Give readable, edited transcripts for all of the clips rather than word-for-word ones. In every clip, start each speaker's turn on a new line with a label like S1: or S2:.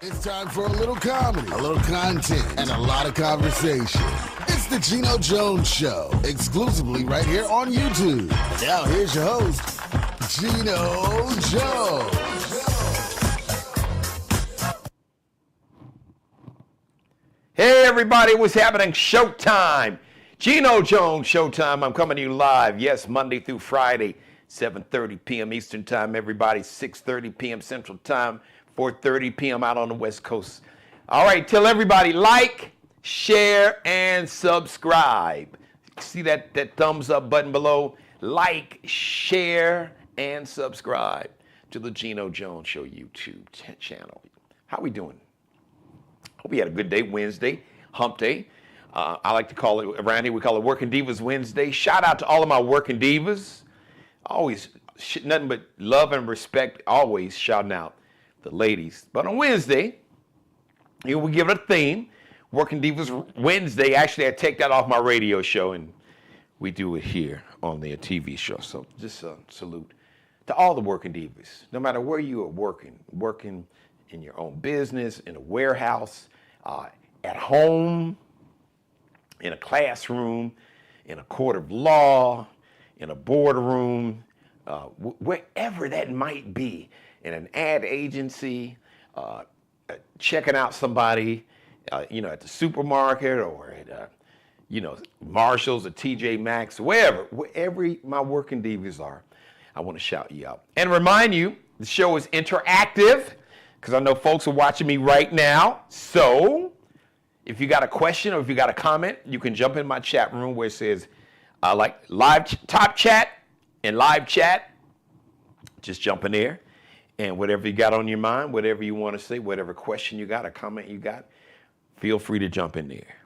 S1: It's time for a little comedy, a little content, and a lot of conversation. It's the Geno Jones Show, exclusively right here on YouTube. Now here's your host, Geno Jones.
S2: Hey everybody, what's happening? Showtime. Geno Jones Showtime. I'm coming to you live, yes, Monday through Friday, 7:30 p.m. Eastern Time, everybody, 6:30 p.m. Central Time, 4:30 p.m. out on the West Coast. All right, tell everybody like, share, and subscribe. See that thumbs up button below? Like, share, and subscribe to the Geno Jones Show YouTube channel. How we doing? Hope you had a good day, Wednesday, hump day. I like to call it, around here, we call it Working Divas Wednesday. Shout out to all of my Working Divas. Always, nothing but love and respect, always shouting out the ladies. But on Wednesday, we give it a theme, Working Divas Wednesday. Actually, I take that off my radio show, and we do it here on the TV show. So just a salute to all the Working Divas, no matter where you are working in your own business, in a warehouse, at home, in a classroom, in a court of law, in a boardroom, wherever that might be, in an ad agency, checking out somebody, at the supermarket or at, Marshall's or TJ Maxx, wherever my Working Divas are, I want to shout you out. And remind you, the show is interactive, because I know folks are watching me right now. So if you got a question or if you got a comment, you can jump in my chat room where it says like live top chat and live chat. Just jump in there, and whatever you got on your mind, whatever you want to say, whatever question you got, a comment you got, feel free to jump in there.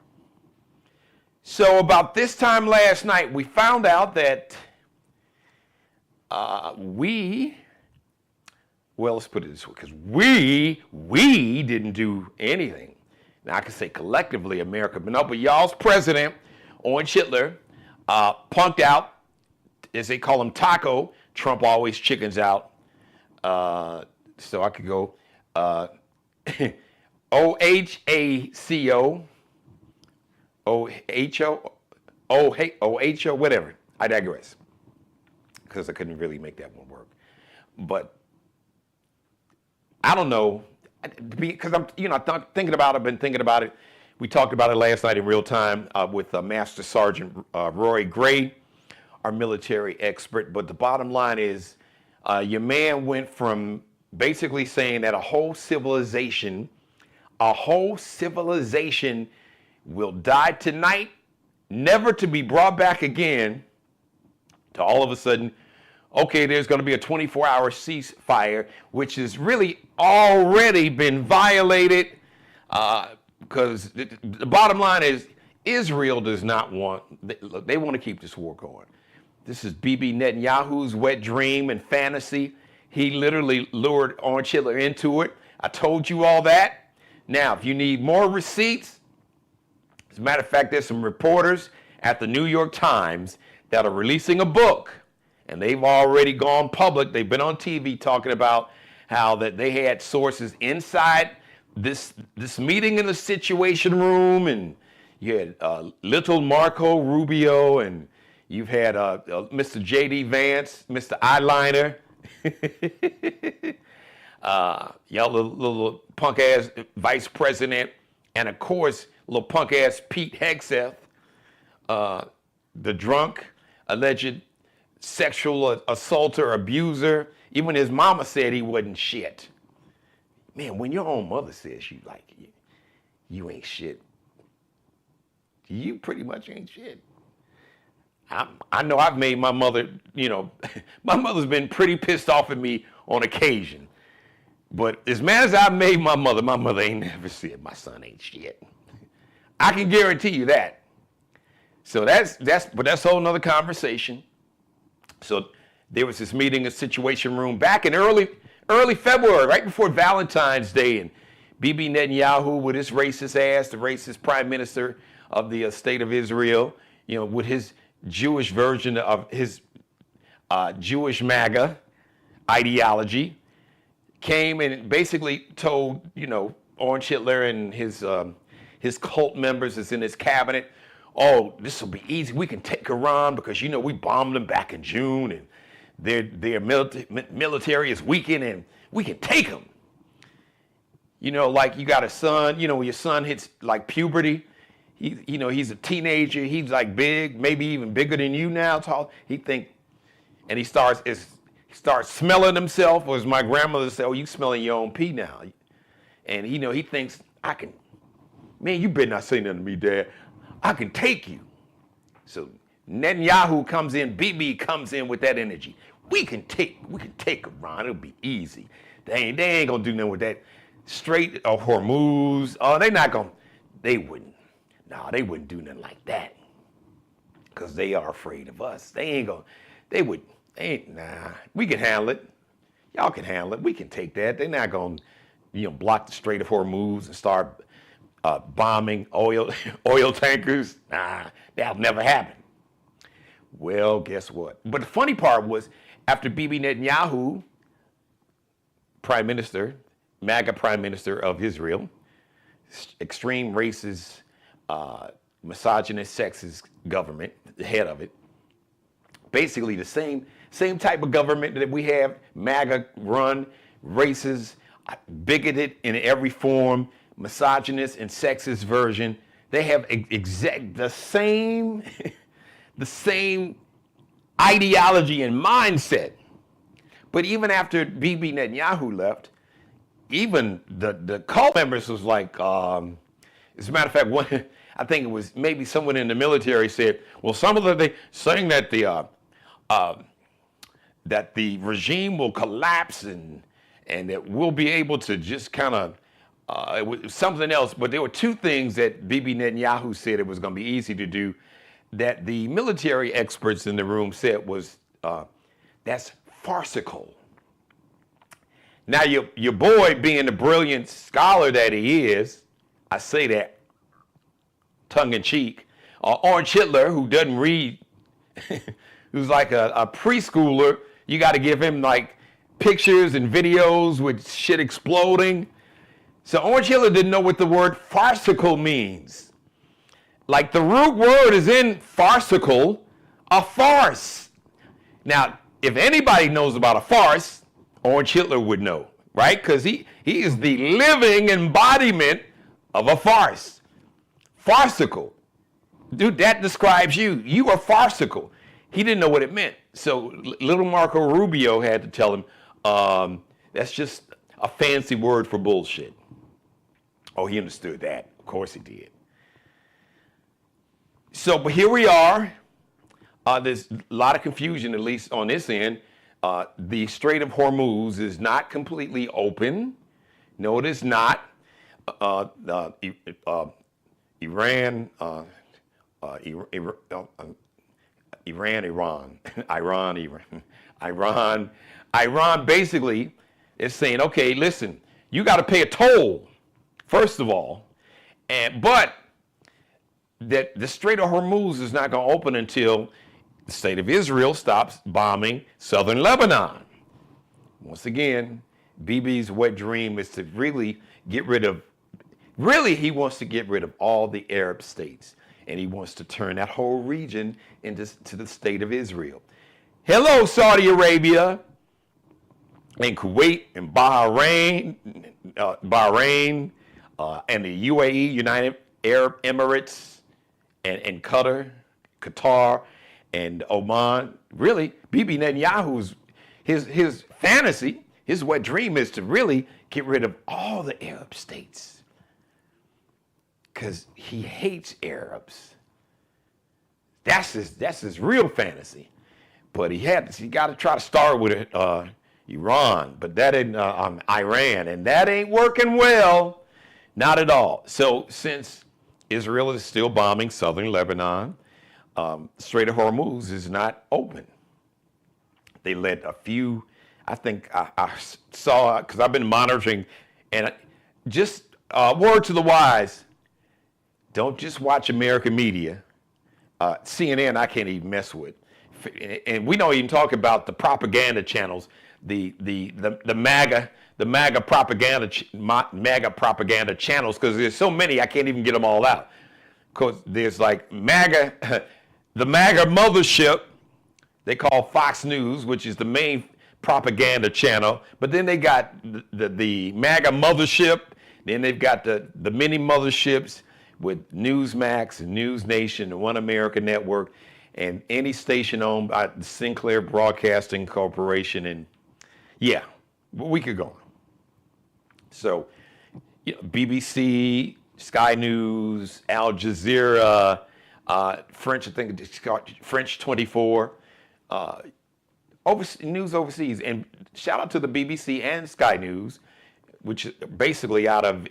S2: So about this time last night, we found out that well, let's put it this way, because we didn't do anything. Now, I can say collectively America, but y'all's president, Orange Hitler, punked out, as they call him, Taco. Trump always chickens out. So I could go O-H-A-C-O, O-H-O, O-H-O, whatever. I digress, because I couldn't really make that one work. But I don't know, because I'm thinking about it, been thinking about it. We talked about it last night in real time with Master Sergeant Roy Gray, our military expert. But the bottom line is, your man went from basically saying that a whole civilization will die tonight, never to be brought back again, to all of a sudden, okay, there's going to be a 24-hour ceasefire, which has really already been violated, because the bottom line is Israel does not want, they want to keep this war going. This is Bibi Netanyahu's wet dream and fantasy. He literally lured Orange Hitler into it. I told you all that. Now, if you need more receipts, as a matter of fact, there's some reporters at the New York Times that are releasing a book. And they've already gone public. They've been on TV talking about how that they had sources inside this meeting in the Situation Room, and you had little Marco Rubio, and you've had Mr. J.D. Vance, Mr. Eyeliner, y'all little punk ass vice president, and of course little punk ass Pete Hegseth, the drunk alleged sexual assaulter, abuser. Even his mama said he wasn't shit. Man, when your own mother says you ain't shit, you pretty much ain't shit. I know I've made my mother, my mother's been pretty pissed off at me on occasion. But as mad as I made my mother ain't never said my son ain't shit. I can guarantee you that. So that's a whole nother conversation. So there was this meeting in Situation Room back in early February, right before Valentine's Day, and Bibi Netanyahu with his racist ass, the racist prime minister of the state of Israel, with his Jewish version of his Jewish MAGA ideology, came and basically told, Orange Hitler and his cult members is in his cabinet. Oh, this will be easy. We can take Iran because, we bombed them back in June and their military is weakened and we can take them. Like you got a son, when your son hits like puberty, he's a teenager. He's like big, maybe even bigger than you now, tall. And he starts smelling himself, or as my grandmother said, oh, you smelling your own pee now. And, he thinks, man, you better not say nothing to me, Dad. I can take you. So Netanyahu comes in, Bibi comes in with that energy. We can take Iran. It'll be easy. They ain't gonna do nothing with that. Strait of Hormuz. Oh, they wouldn't do nothing like that. Because they are afraid of us. We can handle it. Y'all can handle it. We can take that. They're not gonna, block the Strait of Hormuz and start bombing oil tankers. Nah, that'll never happen. Well, guess what? But the funny part was, after Bibi Netanyahu, MAGA Prime Minister of Israel, extreme racist, misogynist, sexist government, the head of it, basically the same type of government that we have, MAGA run, racist, bigoted in every form, misogynist and sexist version. They have the same ideology and mindset. But even after Bibi Netanyahu left, even the cult members was like, as a matter of fact, I think it was maybe someone in the military said, well, some of them saying that the regime will collapse and that we'll be able to just kind of it was something else. But there were two things that Bibi Netanyahu said it was going to be easy to do that the military experts in the room said was that's farcical. Now, your boy, being the brilliant scholar that he is, I say that tongue-in-cheek, Orange Hitler, who doesn't read, who's like a preschooler, you got to give him like pictures and videos with shit exploding. So Orange Hitler didn't know what the word farcical means. Like the root word is in farcical, a farce. Now, if anybody knows about a farce, Orange Hitler would know, right? Because he is the living embodiment of a farce. Farcical. Dude, that describes you. You are farcical. He didn't know what it meant. So little Marco Rubio had to tell him, that's just a fancy word for bullshit. Oh, he understood that. Of course he did. So, but here we are. There's a lot of confusion, at least on this end. The Strait of Hormuz is not completely open. No, it is not. Iran basically is saying, okay, listen, you got to pay a toll, first of all, but that the Strait of Hormuz is not going to open until the state of Israel stops bombing southern Lebanon. Once again, Bibi's wet dream is to really get rid of, he wants to get rid of all the Arab states. And he wants to turn that whole region into the state of Israel. Hello, Saudi Arabia and Kuwait and Bahrain, and the UAE, United Arab Emirates, and Qatar, and Oman. Really, Bibi Netanyahu's his fantasy, his wet dream is to really get rid of all the Arab states. Because he hates Arabs. That's his real fantasy. But he got to try to start with Iran, but that ain't Iran, and that ain't working well, not at all. So since Israel is still bombing southern Lebanon, Strait of Hormuz is not open. They let a few, I think I saw, because I've been monitoring, and just word to the wise, don't just watch American media. CNN, I can't even mess with. And we don't even talk about the propaganda channels the MAGA propaganda channels, because there's so many I can't even get them all out. Because there's like MAGA, the MAGA mothership they call Fox News, which is the main propaganda channel. But then they got the MAGA mothership. Then they've got the mini motherships with Newsmax and News Nation and One America Network and any station owned by the Sinclair Broadcasting Corporation. And yeah, we could go on. So, BBC, Sky News, Al Jazeera, French, I think it's called French 24, news overseas. And shout out to the BBC and Sky News, which is basically out of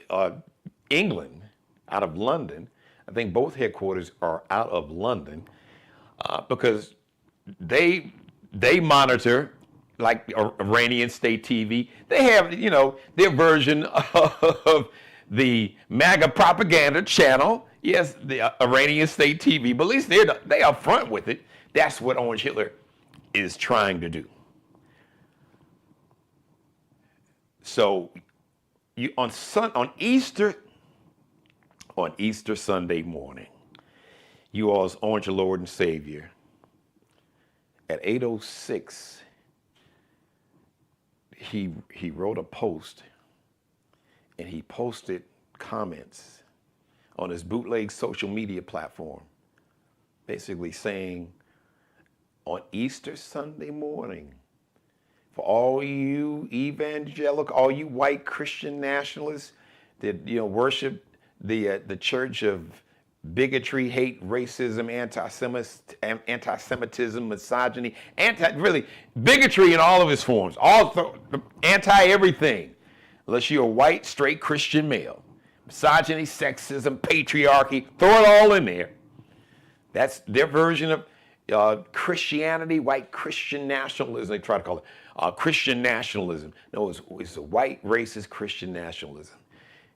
S2: England, out of London. I think both headquarters are out of London because they monitor like Iranian state TV. They have, their version of the MAGA propaganda channel. Yes, the Iranian state TV, but at least they are front with it. That's what Orange Hitler is trying to do. So on Easter Sunday morning, you all's Orange Lord and Savior, at 8:06, he wrote a post and he posted comments on his bootleg social media platform, basically saying, on Easter Sunday morning, for all you evangelical, all you white Christian nationalists that worship the church of bigotry, hate, racism, anti-Semitism, misogyny, bigotry in all of its forms, anti-everything, unless you're a white, straight Christian male. Misogyny, sexism, patriarchy, throw it all in there. That's their version of Christianity, white Christian nationalism. They try to call it Christian nationalism. No, it's a white racist Christian nationalism.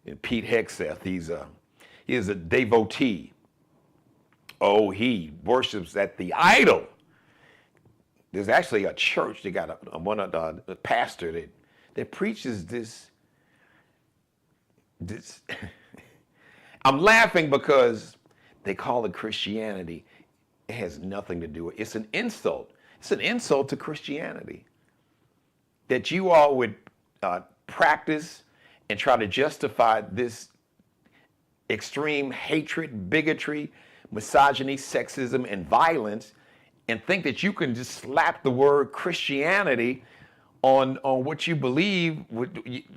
S2: And Pete Hegseth, he is a devotee. Oh, he worships at the idol. There's actually a church. They got a pastor that preaches this. I'm laughing because they call it Christianity. It has nothing to do with it. It's an insult. It's an insult to Christianity that you all would practice and try to justify this extreme hatred, bigotry, misogyny, sexism, and violence, and think that you can just slap the word Christianity on what you believe,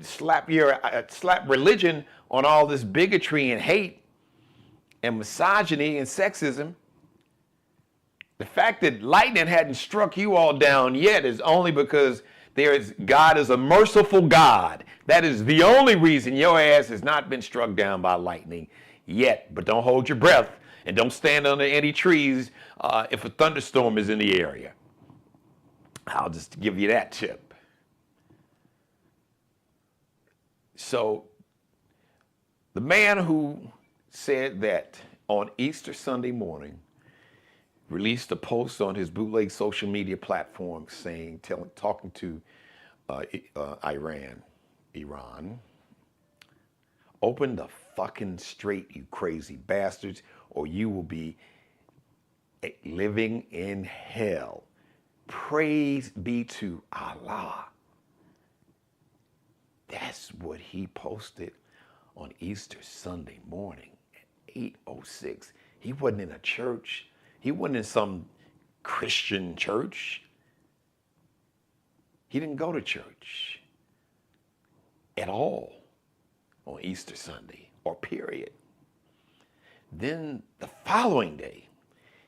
S2: slap religion on all this bigotry and hate and misogyny and sexism. The fact that lightning hadn't struck you all down yet is only because God is a merciful God. That is the only reason your ass has not been struck down by lightning yet. But don't hold your breath and don't stand under any trees if a thunderstorm is in the area. I'll just give you that tip. So the man who said that on Easter Sunday morning released a post on his bootleg social media platform talking to Iran, open the fucking straight, you crazy bastards, or you will be living in hell. Praise be to Allah. That's what he posted on Easter Sunday morning at 8:06. He wasn't in a church. He wasn't in some Christian church. He didn't go to church at all on Easter Sunday, or period. Then the following day,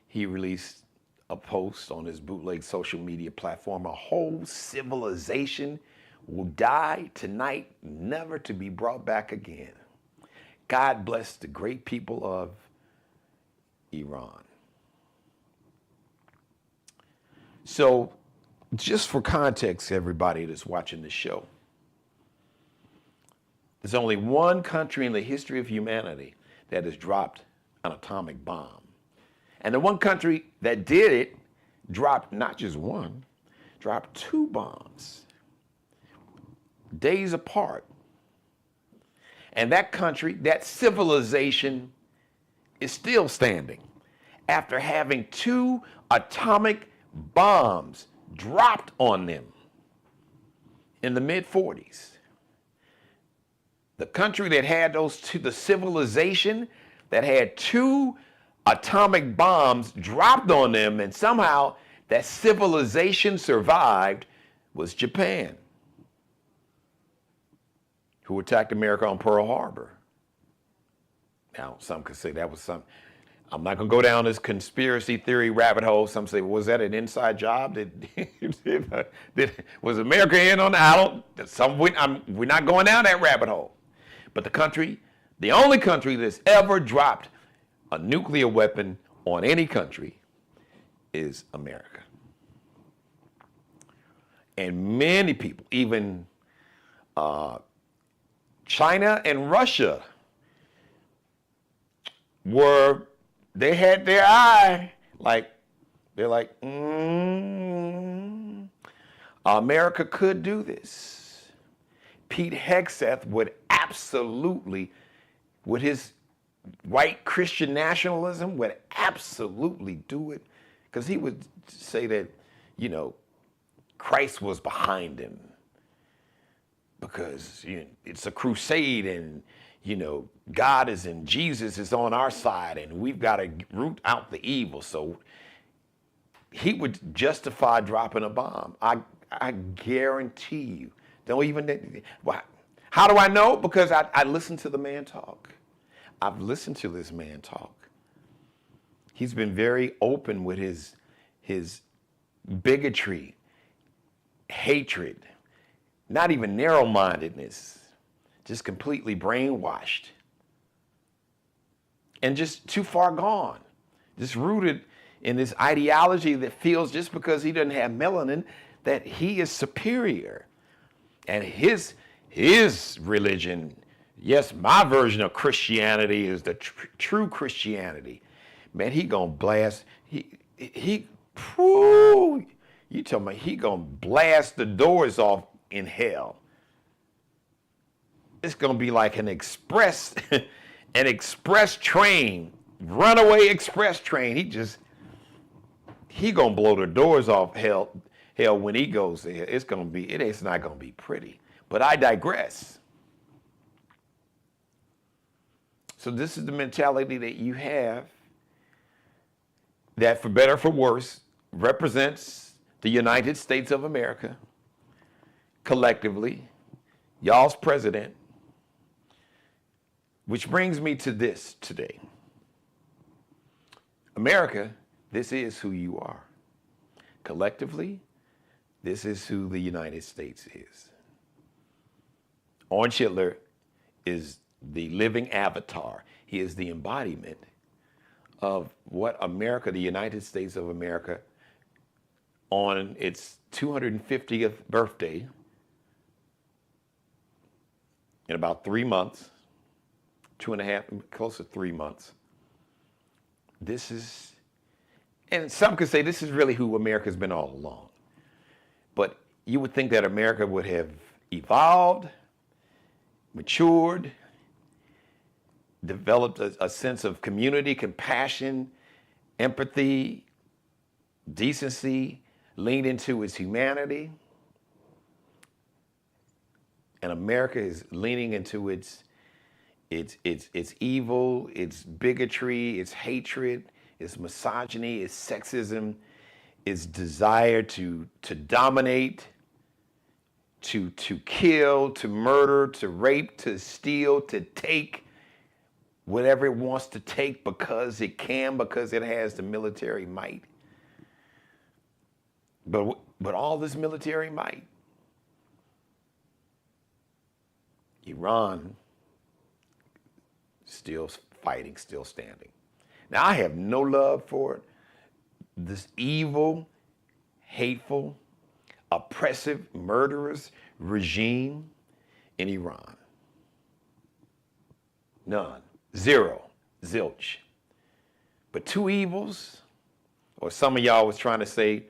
S2: he released a post on his bootleg social media platform. A whole civilization will die tonight, never to be brought back again. God bless the great people of Iran. So, just for context, everybody that's watching this show, there's only one country in the history of humanity that has dropped an atomic bomb. And the one country that did it dropped not just one, dropped two bombs. days apart. And that country, that civilization is still standing after having 2 atomic bombs dropped on them in the mid-40s. The country that had the civilization that had 2 atomic bombs dropped on them and somehow that civilization survived was Japan, who attacked America on Pearl Harbor. Now, some could say that was some. I'm not going to go down this conspiracy theory rabbit hole. Some say, well, was that an inside job? Was America in on the island? We're not going down that rabbit hole. But the only country that's ever dropped a nuclear weapon on any country is America. And many people, even China and Russia, they had their eye, they're like, America could do this. Pete Hegseth would absolutely, with his white Christian nationalism, would absolutely do it, because he would say that, Christ was behind him, because it's a crusade and God is in, Jesus is on our side, and we've got to root out the evil. So he would justify dropping a bomb. I guarantee you. Don't even. How do I know? Because I listen to the man talk. I've listened to this man talk. He's been very open with his bigotry, hatred, not even narrow-mindedness. Just completely brainwashed and just too far gone, just rooted in this ideology that feels just because he doesn't have melanin that he is superior. And his religion, yes, my version of Christianity is the true Christianity. Man, he gonna blast, you tell me he gonna blast the doors off in hell. It's going to be like an express train, runaway express train. He going to blow the doors off hell when he goes there. It's not going to be pretty. But I digress. So this is the mentality that you have that, for better or for worse, represents the United States of America collectively, y'all's president. Which brings me to this today. America, this is who you are. Collectively, this is who the United States is. Orange Hitler is the living avatar. He is the embodiment of what America, the United States of America, on its 250th birthday, in about 3 months, 2.5, close to 3 months. This is, and some could say this is really who America's been all along. But you would think that America would have evolved, matured, developed a sense of community, compassion, empathy, decency, leaned into its humanity. And America is leaning into its evil, its bigotry, its hatred, its misogyny, its sexism, its desire to dominate, to kill, to murder, to rape, to steal, to take whatever it wants to take because it can, because it has the military might. But all this military might, Iran still fighting, still standing. Now, I have no love for this evil, hateful, oppressive, murderous regime in Iran. None. Zero. Zilch. But two evils, or some of y'all was trying to say,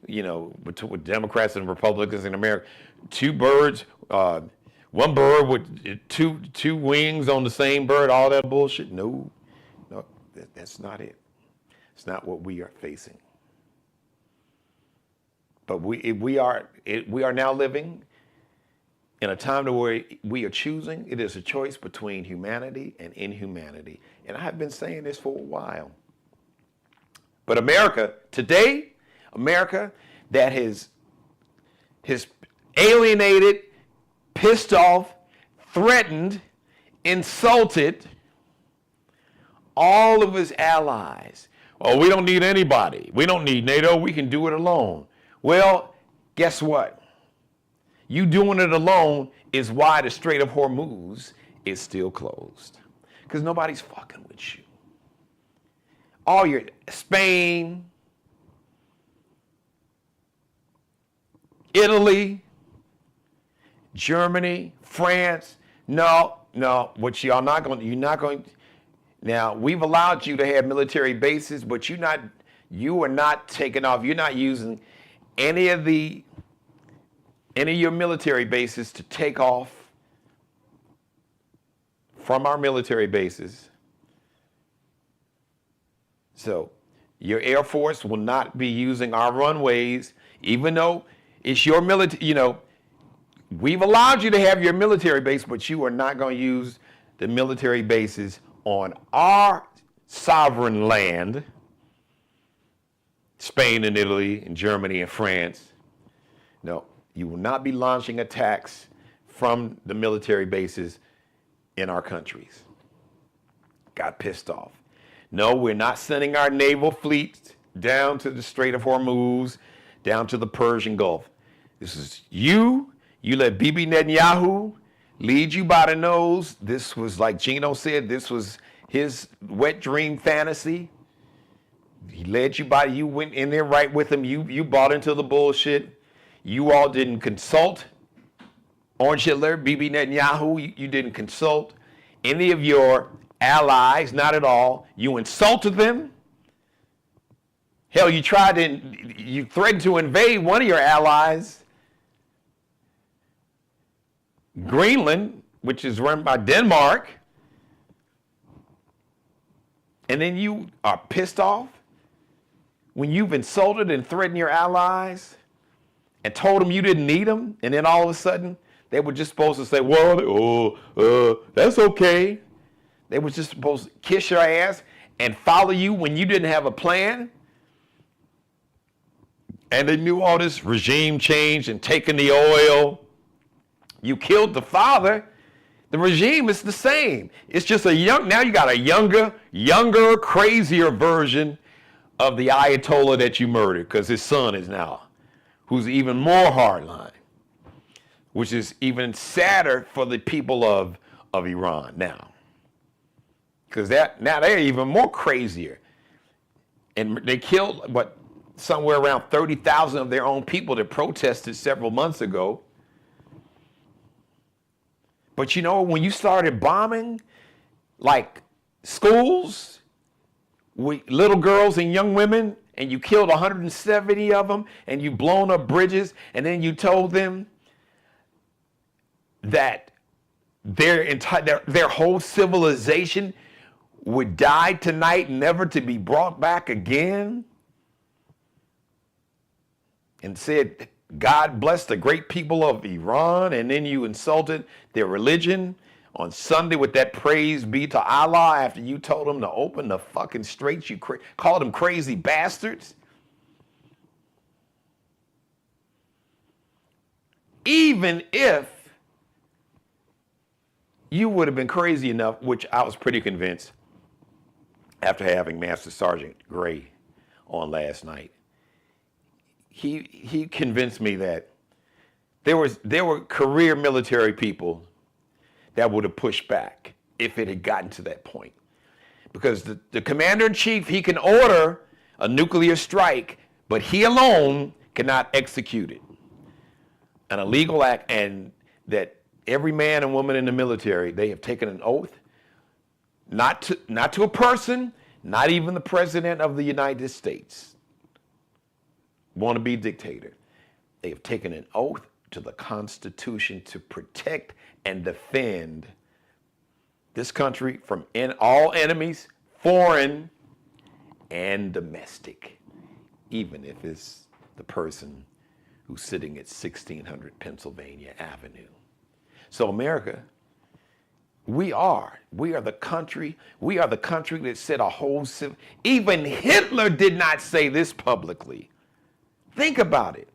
S2: with Democrats and Republicans in America. Two birds, one bird with two wings on the same bird, all that bullshit. No, that's not it. It's not what we are facing. But we are now living in a time where we are choosing. It is a choice between humanity and inhumanity. And I have been saying this for a while. But America, today, America that has alienated, pissed off, threatened, insulted all of his allies. Oh, we don't need anybody. We don't need NATO. We can do it alone. Well, guess what? You doing it alone is why the Strait of Hormuz is still closed. Because nobody's fucking with you. All your Spain, Italy, Germany, France. No, what you're not going. Now, we've allowed you to have military bases, but you are not taking off. You're not using any of your military bases to take off from our military bases. So your Air Force will not be using our runways, even though it's your military. We've allowed you to have your military base, but you are not going to use the military bases on our sovereign land, Spain and Italy and Germany and France. No, you will not be launching attacks from the military bases in our countries. Got pissed off. No, we're not sending our naval fleet down to the Strait of Hormuz, down to the Persian Gulf. This is you. You let Bibi Netanyahu lead you by the nose. This was, like Geno said, this was his wet dream fantasy. He led you by, you went in there right with him. You bought into the bullshit. You all didn't consult Orange Hitler, Bibi Netanyahu. You didn't consult any of your allies, not at all. You insulted them. Hell, you threatened to invade one of your allies, Greenland, which is run by Denmark. And then you are pissed off when you've insulted and threatened your allies and told them you didn't need them. And then all of a sudden, they were just supposed to say, well, that's okay. They were just supposed to kiss your ass and follow you when you didn't have a plan. And they knew all this regime change and taking the oil. You killed the father. The regime is the same. It's just now you got a younger, crazier version of the Ayatollah that you murdered, because his son is now, who's even more hardline, which is even sadder for the people of Iran now. Because now they're even more crazier. And they killed, somewhere around 30,000 of their own people that protested several months ago. But when you started bombing, like schools with little girls and young women, and you killed 170 of them, and you blown up bridges, and then you told them that their whole civilization would die tonight, never to be brought back again, and said, God bless the great people of Iran, and then you insulted their religion on Sunday with that praise be to Allah after you told them to open the fucking straits. You called them crazy bastards. Even if you would have been crazy enough, which I was pretty convinced after having Master Sergeant Gray on last night, he convinced me that there were career military people that would have pushed back if it had gotten to that point. Because the commander-in-chief, he can order a nuclear strike, but he alone cannot execute it. An illegal act, and that every man and woman in the military, they have taken an oath not to a person, not even the President of the United States, wannabe dictator. They have taken an oath to the Constitution to protect and defend this country from all enemies, foreign and domestic, even if it's the person who's sitting at 1600 Pennsylvania Avenue. So America, we are the country that set a whole, even Hitler did not say this publicly. Think about it.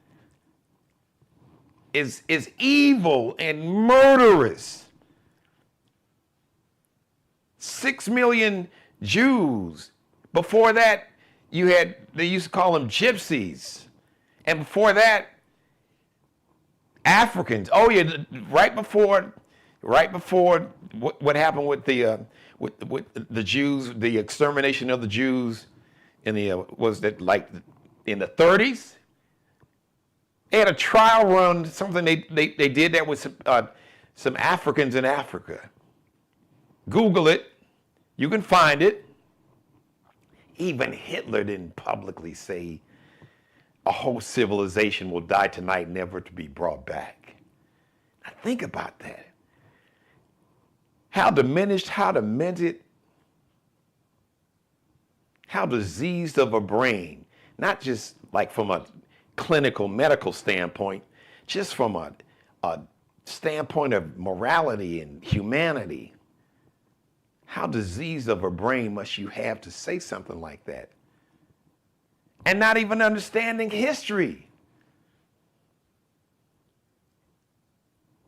S2: Is evil and murderous. 6 million Jews. Before that, they used to call them gypsies. And before that, Africans. Oh yeah, right before what happened with the Jews, the extermination of the Jews in the in the 30s. They had a trial run, something they did that with some Africans in Africa. Google it. You can find it. Even Hitler didn't publicly say a whole civilization will die tonight, never to be brought back. Now think about that. How diminished, how demented, how diseased of a brain, not just like from a clinical medical standpoint, just from a standpoint of morality and humanity. How diseased of a brain must you have to say something like that? And not even understanding history.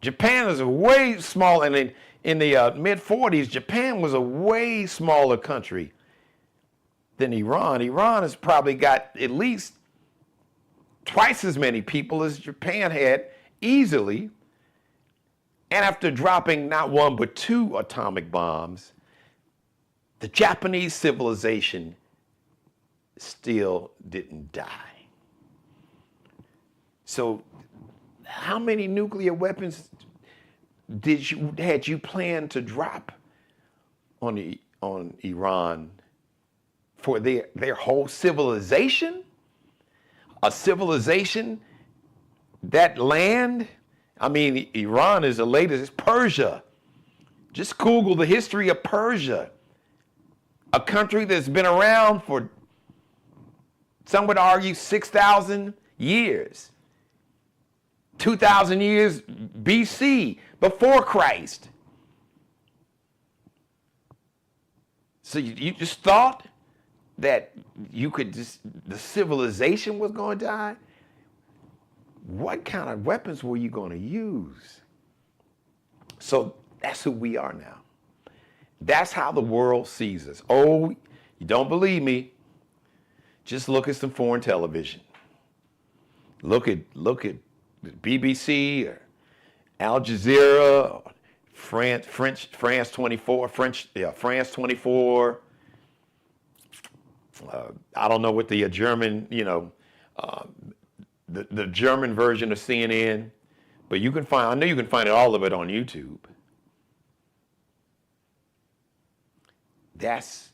S2: Japan is a way small, and in the mid-40s, Japan was a way smaller country than Iran. Iran has probably got at least twice as many people as Japan had easily. And after dropping not one but 2 atomic bombs, the Japanese civilization still didn't die. So how many nuclear weapons had you planned to drop on Iran for their whole civilization? A civilization, that land, I mean, Iran is the latest, it's Persia. Just Google the history of Persia, a country that's been around for, some would argue, 6,000 years. 2,000 years BC, before Christ. So you just thought that the civilization was going to die? What kind of weapons were you going to use? So that's who we are now. That's how the world sees us. Oh, you don't believe me? Just look at some foreign television. Look at the BBC or Al Jazeera, or France 24, France 24. I don't know what the German, the German version of CNN, but I know you can find all of it on YouTube. That's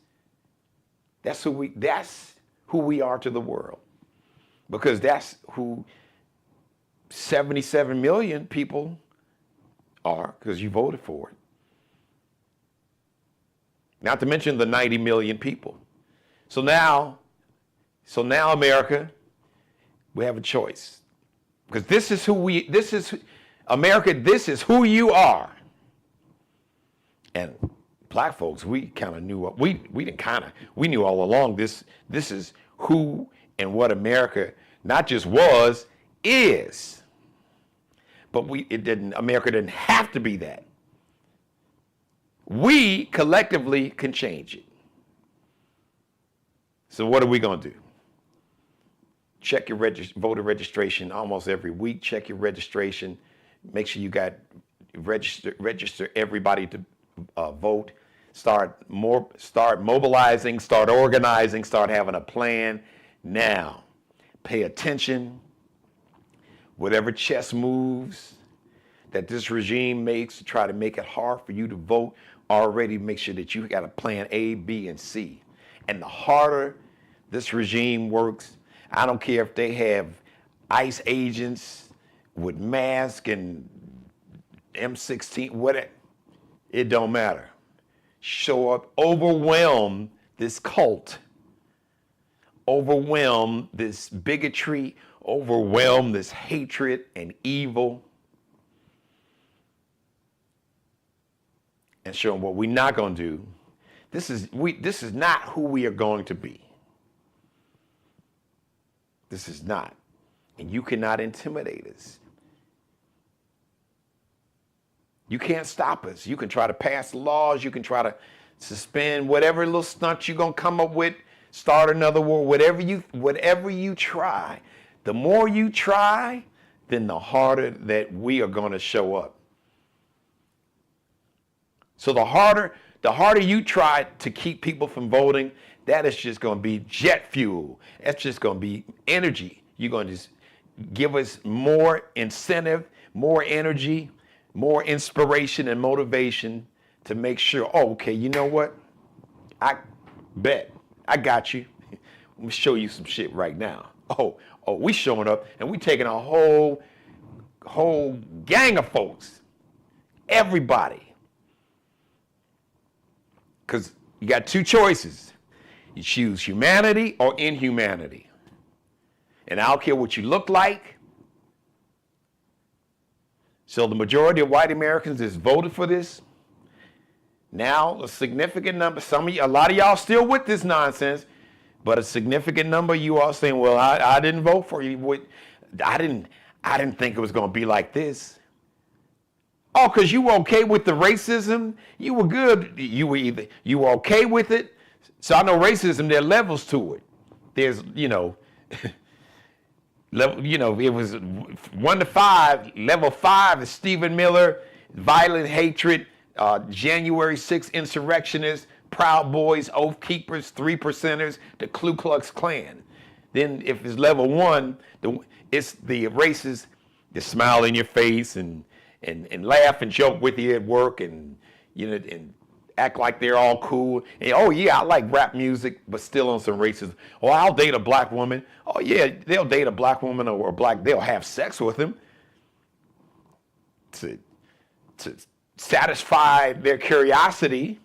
S2: who we are to the world, because that's who 77 million people are, because you voted for it. Not to mention the 90 million people. So now America, we have a choice, because this is America, this is who you are. And black folks, we kind of knew we knew all along this is who and what America not just was, is. But America didn't have to be that. We collectively can change it. So what are we going to do? Check your voter registration almost every week. Check your registration. Make sure you got register everybody to vote. Start mobilizing, start organizing, start having a plan now. Pay attention. Whatever chess moves that this regime makes to try to make it hard for you to vote, already make sure that you got a plan A, B, and C. And the harder this regime works, I don't care if they have ICE agents with masks and M16, whatever. It don't matter. Show up, overwhelm this cult, overwhelm this bigotry, overwhelm this hatred and evil, and show them what we're not going to do. This is not who we are going to be. This is not. And you cannot intimidate us. You can't stop us. You can try to pass laws. You can try to suspend whatever little stunt you're going to come up with, start another war, whatever you try. The more you try, then the harder that we are going to show up. So the harder you try to keep people from voting, that is just going to be jet fuel. That's just going to be energy. You're going to just give us more incentive, more energy, more inspiration and motivation to make sure, oh, okay, you know what? I bet. I got you. Let me show you some shit right now. Oh, we showing up and we taking a whole gang of folks. Everybody. Because you got two choices. You choose humanity or inhumanity. And I don't care what you look like. So the majority of white Americans has voted for this. Now a significant number, a lot of y'all still with this nonsense, but a significant number of you all saying, well, I didn't vote for you. I didn't think it was going to be like this. Oh, because you were okay with the racism? You were good. You were okay with it? So I know racism, there are levels to it. There's, it was 1 to 5. Level 5 is Stephen Miller, violent hatred, January 6th insurrectionists, Proud Boys, Oath Keepers, 3%ers, the Ku Klux Klan. Then if it's level 1, it's the racists that smile in your face and laugh and joke with you at work and act like they're all cool. And, oh yeah, I like rap music, but still on some racism. Oh, I'll date a black woman. Oh yeah, they'll date a black woman or they'll have sex with him to satisfy their curiosity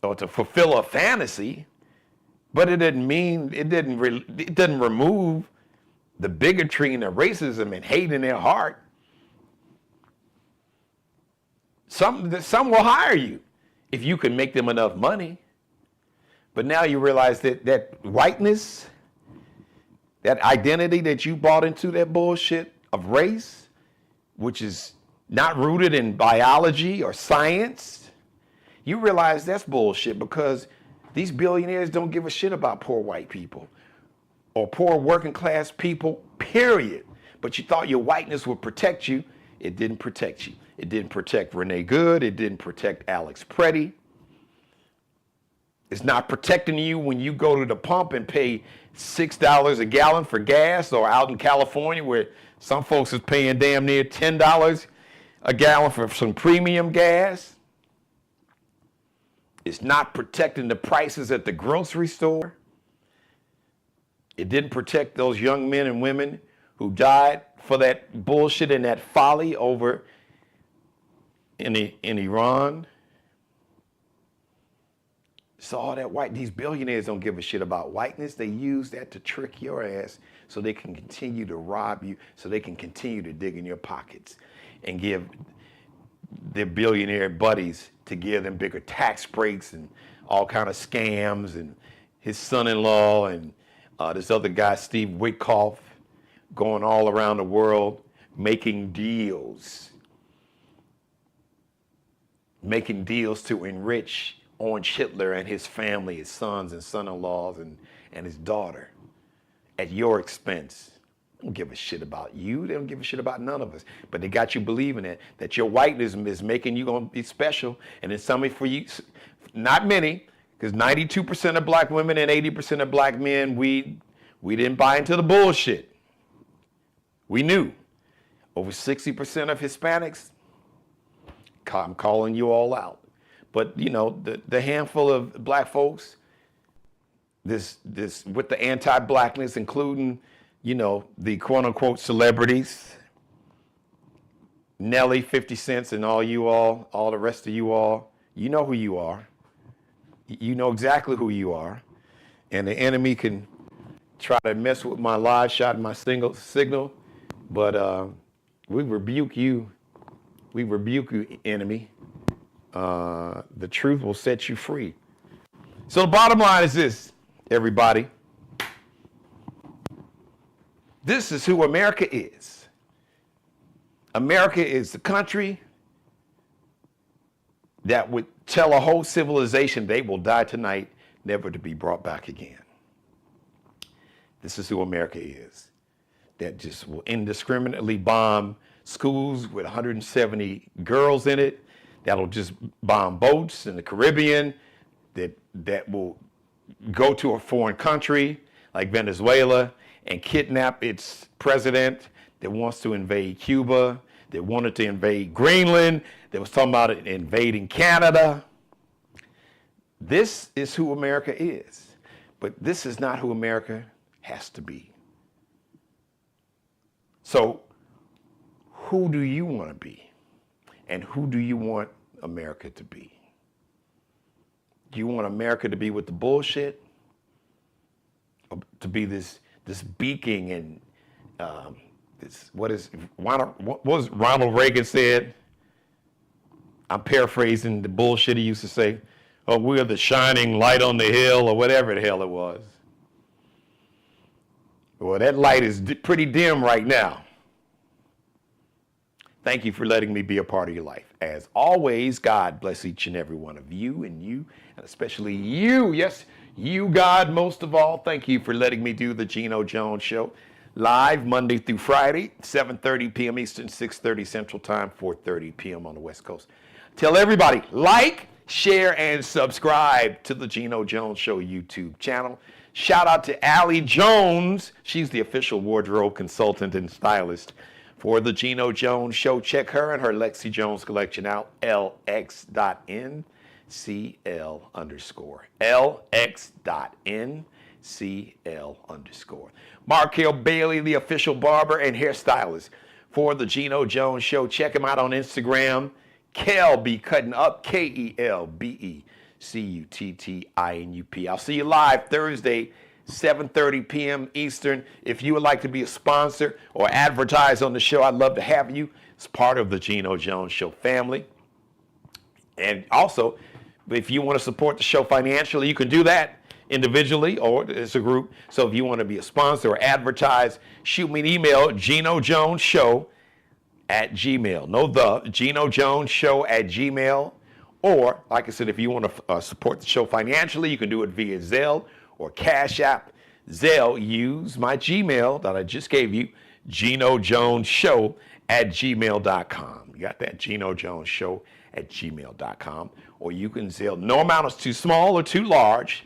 S2: or to fulfill a fantasy. But it doesn't remove the bigotry and the racism and hate in their heart. Some will hire you if you can make them enough money. But now you realize that whiteness, that identity that you bought into, that bullshit of race, which is not rooted in biology or science, you realize that's bullshit because these billionaires don't give a shit about poor white people or poor working class people, period. But you thought your whiteness would protect you. It didn't protect you. It didn't protect Renee Good. It didn't protect Alex Preddy. It's not protecting you when you go to the pump and pay $6 a gallon for gas, or out in California where some folks is paying damn near $10 a gallon for some premium gas. It's not protecting the prices at the grocery store. It didn't protect those young men and women who died for that bullshit and that folly over in Iran. So all that these billionaires don't give a shit about whiteness. They use that to trick your ass so they can continue to rob you, so they can continue to dig in your pockets and give their billionaire buddies to give them bigger tax breaks and all kind of scams. And his son-in-law and this other guy, Steve Witkoff, going all around the world making deals to enrich Orange Hitler and his family, his sons and son-in-laws and his daughter at your expense. They don't give a shit about you. They don't give a shit about none of us. But they got you believing that your whiteness is making you going to be special. And then somebody for you, not many, because 92% of black women and 80% of black men, we didn't buy into the bullshit. We knew. Over 60% of Hispanics, I'm calling you all out. But, the handful of black folks, this with the anti-blackness, including, the quote unquote celebrities, Nelly, 50 Cent, and all the rest of you all, you know who you are. You know exactly who you are. And the enemy can try to mess with my live shot and my signal, but we rebuke you. We rebuke you, enemy. The truth will set you free. So the bottom line is this, everybody. This is who America is. America is the country that would tell a whole civilization they will die tonight, never to be brought back again. This is who America is. That just will indiscriminately bomb schools with 170 girls in it. That'll just bomb boats in the Caribbean. That will go to a foreign country like Venezuela and kidnap its president, that wants to invade Cuba, that wanted to invade Greenland, that was talking about invading Canada. This is who America is. But this is not who America has to be. So who do you want to be? And who do you want America to be? Do you want America to be with the bullshit? Or to be this beaking and what was Ronald Reagan said? I'm paraphrasing the bullshit he used to say. Oh, we're the shining light on the hill, or whatever the hell it was. Well, that light is pretty dim right now. Thank you for letting me be a part of your life. As always, God bless each and every one of you, and especially you. Yes, you, God, most of all. Thank you for letting me do the Geno Jones Show live Monday through Friday, 7:30 p.m. Eastern, 6:30 Central Time, 4:30 p.m. on the West Coast. Tell everybody, like, share, and subscribe to the Geno Jones Show YouTube channel. Shout out to Allie Jones. She's the official wardrobe consultant and stylist for the Geno Jones Show. Check her and her Lexi Jones collection out, lx.ncl_. lx.ncl_. Markel Bailey, the official barber and hairstylist for the Geno Jones Show. Check him out on Instagram. Kel be cutting up, KELBECUTTINUP. I'll see you live Thursday, 7:30 p.m. Eastern. If you would like to be a sponsor or advertise on the show, I'd love to have you as part of the Geno Jones Show family. And also, if you want to support the show financially, you can do that individually or as a group. So if you want to be a sponsor or advertise, shoot me an email, GenoJonesShow@gmail. GenoJonesShow@gmail. Or, like I said, if you want to support the show financially, you can do it via Zelle or Cash App. Zelle, use my Gmail that I just gave you, GenoJonesShow@gmail.com. You got that? GenoJonesShow@gmail.com. Or you can Zelle. No amount is too small or too large.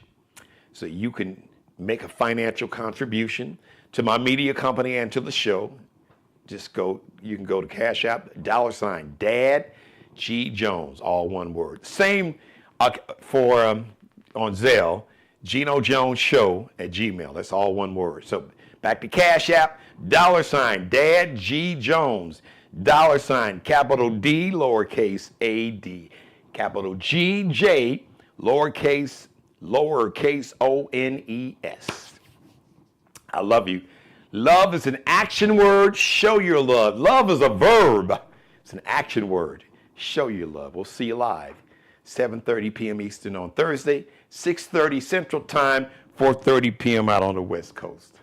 S2: So you can make a financial contribution to my media company and to the show. You can go to Cash App, $Dad G Jones, all one word. Same for on Zelle, GenoJonesShow@gmail. That's all one word. So back to Cash App, $Dad G Jones, capital D, lowercase a d, capital G J, lowercase ONES. I love you. Love is an action word. Show your love. Love is a verb. It's an action word. Show your love. We'll see you live, 7:30 p.m. Eastern on Thursday, 6:30 Central Time, 4:30 p.m. out on the West Coast.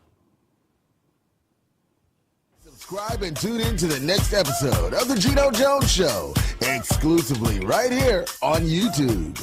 S1: Subscribe and tune in to the next episode of the Geno Jones Show, exclusively right here on YouTube.